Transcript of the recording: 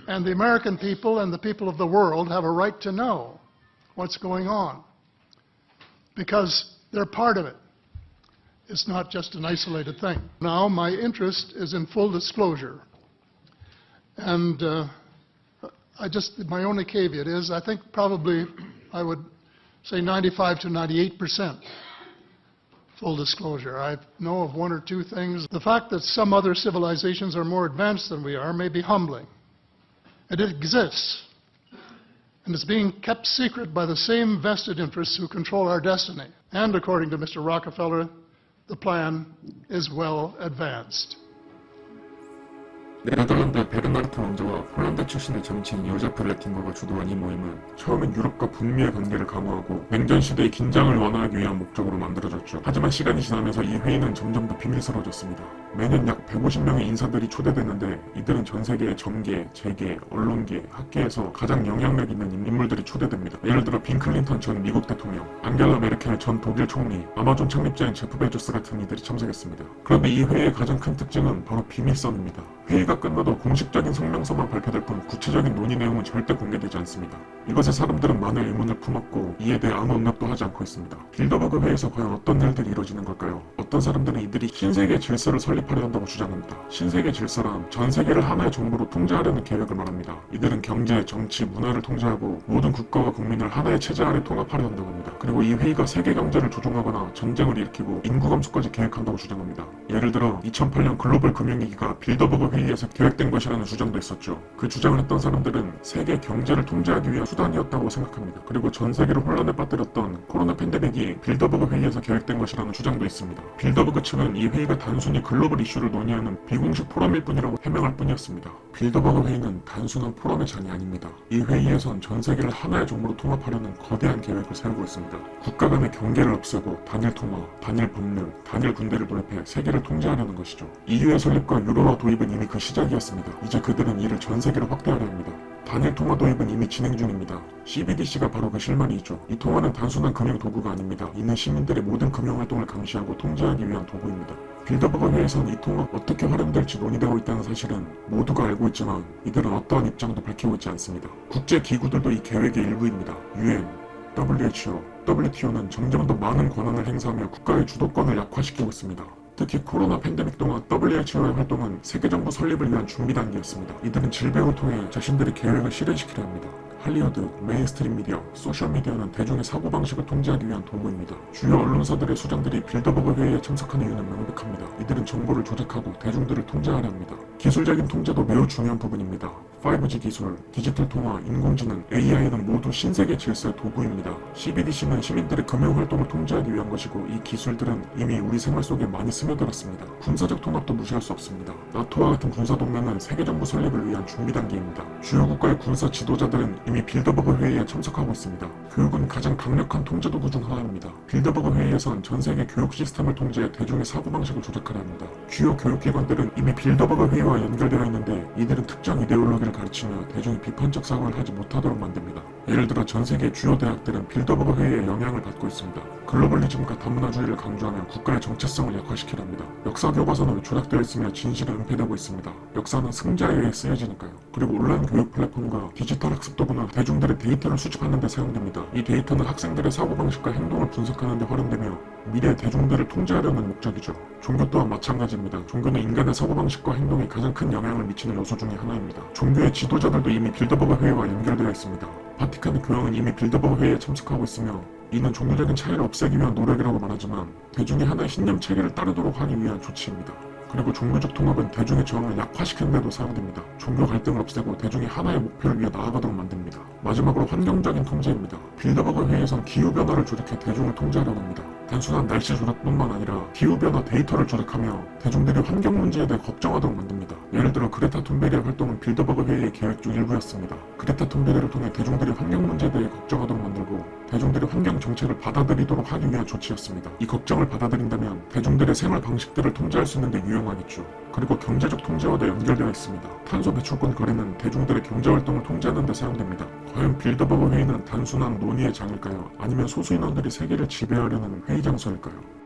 And the American people and the people of the world have a right to know what's going on because they're part of it. It's not just an isolated thing. Now, my interest is in full disclosure. And my only caveat is I think probably I would say 95 to 98% full disclosure. I know of one or two things. The fact that some other civilizations are more advanced than we are may be humbling. It exists, and it's being kept secret by the same vested interests who control our destiny. And according to Mr. Rockefeller, the plan is well advanced. 네덜란드 베르나르트 왕조와 폴란드 출신의 정치인 요제프 레팅거가 주도한 이 모임은 처음엔 유럽과 북미의 관계를 강화하고 냉전 시대의 긴장을 완화하기 위한 목적으로 만들어졌죠. 하지만 시간이 지나면서 이 회의는 점점 더 비밀스러워졌습니다. 매년 약 150명의 인사들이 초대되는데 이들은 전 세계의 정계, 재계, 언론계, 학계에서 가장 영향력 있는 인물들이 초대됩니다. 예를 들어 빈 클린턴 전 미국 대통령, 앙겔라 메르켈 전 독일 총리, 아마존 창립자인 제프 베조스 같은 이들이 참석했습니다. 그런데 이 회의의 가장 큰 특징은 바로 비밀성입니다. 회의가 끝나도 공식적인 성명서만 발표될 뿐 구체적인 논의 내용은 절대 공개되지 않습니다. 이것에 사람들은 많은 의문을 품었고 이에 대해 아무 응답도 하지 않고 있습니다. 빌더버그 회의에서 과연 어떤 일들이 이루어지는 걸까요? 어떤 사람들은 이들이 신세계 질서를 설립하려 한다고 주장합니다. 신세계 질서란 전 세계를 하나의 정부로 통제하려는 계획을 말합니다. 이들은 경제, 정치, 문화를 통제하고 모든 국가와 국민을 하나의 체제 아래 통합하려 한다고 합니다. 그리고 이 회의가 세계 경제를 조종하거나 전쟁을 일으키고 인구 감소까지 계획한다고 주장합니다. 예를 들어 2008년 글로벌 금융위기가 빌더버그 회의에서 계획된 것이라는 주장도 있었죠. 그 주장을 했던 사람들은 세계 경제를 통제하기 위한 수단이었다고 생각합니다. 그리고 전 세계를 혼란에 빠뜨렸던 코로나 팬데믹이 빌더버그 회의에서 계획된 것이라는 주장도 있습니다. 빌더버그 측은 이 회의가 단순히 글로벌 이슈를 논의하는 비공식 포럼일 뿐이라고 해명할 뿐이었습니다. 빌더버그 회의는 단순한 포럼의 장이 아닙니다. 이 회의에선 전 세계를 하나의 정부로 통합하려는 거대한 계획을 세우고 있습니다. 국가 간의 경계를 없애고 단일 통화, 단일 법률, 단일 군대를 도입해 세계를 통제하려는 것이죠. EU의 설립과 유로화 도입은 이미 그 시작이었습니다. 이제 그들은 이를 전 세계로 확대하려 합니다. 단일 통화 도입은 이미 진행 중입니다. CBDC가 바로 그 실마리이죠. 이 통화는 단순한 금융 도구가 아닙니다. 이는 시민들의 모든 금융 활동을 감시하고 통제하기 위한 도구입니다. 빌더버그 회의에서는 이 통화가 어떻게 활용될지 논의되고 있다는 사실은 모두가 알고 있지만 이들은 어떠한 입장도 밝히고 있지 않습니다. 국제 기구들도 이 계획의 일부입니다. UN, WHO, WTO는 점점 더 많은 권한을 행사하며 국가의 주도권을 약화시키고 있습니다. 특히 코로나 팬데믹 동안 WHO의 활동은 세계정부 설립을 위한 준비 단계였습니다. 이들은 질병을 통해 자신들의 계획을 실현시키려 합니다. 할리우드, 메인스트림 미디어, 소셜미디어는 대중의 사고방식을 통제하기 위한 도구입니다. 주요 언론사들의 수장들이 빌더버그 회의에 참석하는 이유는 명백합니다. 이들은 정보를 조작하고 대중들을 통제하려 합니다. 기술적인 통제도 매우 중요한 부분입니다. 5G 기술, 디지털 통화, 인공지능, AI는 모두 신세계 질서의 도구입니다. CBDC는 시민들의 금융활동을 통제하기 위한 것이고 이 기술들은 이미 우리 생활 속에 많이 스며들었습니다. 군사적 통합도 무시할 수 없습니다. 나토와 같은 군사동맹은 세계정부 설립을 위한 준비 단계입니다. 주요 국가의 군사 지도자들은 이미 빌더버그 회의에 참석하고 있습니다. 교육은 가장 강력한 통제 도구 중 하나입니다. 빌더버그 회의에선 전 세계 교육 시스템을 통제해 대중의 사고방식을 조작하려 합니다. 주요 교육기관들은 이미 빌더버그 회의와 연결되어 있는데 이들은 특정 이데올로기를 가르치며 대중이 비판적 사고를 하지 못하도록 만듭니다. 예를 들어 전 세계 주요 대학들은 빌더버그 회의의 영향을 받고 있습니다. 글로벌리즘과 다문화주의를 강조하며 국가의 정체성을 약화시키려 합니다. 역사 교과서는 조작되어 있으며 진실은 은폐되고 있습니다. 역사는 승자에 의해 쓰여지니까요. 그리고 온라인 교육 플랫폼과 디지털 학습 도구는 대중들의 데이터를 수집하는 데 사용됩니다. 이 데이터는 학생들의 사고방식과 행동을 분석하는 데 활용되며 미래의 대중들을 통제하려는 목적이죠. 종교 또한 마찬가지입니다. 종교는 인간의 사고방식과 행동에 가장 큰 영향을 미치는 요소 중에 하나입니다. 종교의 지도자들도 이미 빌더버그 회의와 연결되어 있습니다. 바티칸 교황은 이미 빌더버그 회의에 참석하고 있으며 이는 종교적인 차이를 없애기 위한 노력이라고 말하지만 대중이 하나의 신념 체계를 따르도록 하기 위한 조치입니다. 그리고 종교적 통합은 대중의 저항을 약화시키는 데도 사용됩니다. 종교 갈등을 없애고 대중이 하나의 목표를 위해 나아가도록 만듭니다. 마지막으로 환경적인 통제입니다. 빌더버그 회의에선 기후변화를 조작해 대중을 통제하려고 합니다. 단순한 날씨 조작뿐만 아니라 기후변화 데이터를 조작하며 대중들이 환경 문제에 대해 걱정하도록 만듭니다. 예를 들어 그레타 툰베리의 활동은 빌더버그 회의의 계획 중 일부였습니다. 그레타 툰베리를 통해 대중들이 환경 문제에 대해 걱정하도록 만들고 대중들이 환경 정책을 받아들이도록 하기 위한 조치였습니다. 이 걱정을 받아들인다면 대중들의 생활 방식들을 통제할 수 있는 데 유용하겠죠. 그리고 경제적 통제와도 연결되어 있습니다. 탄소 배출권 거래는 대중들의 경제활동을 통제하는 데 사용됩니다. 과연 빌더버그 회의는 단순한 논의의 장일까요? 아니면 소수 인원들이 세계를 지배하려는 회의 장소일까요?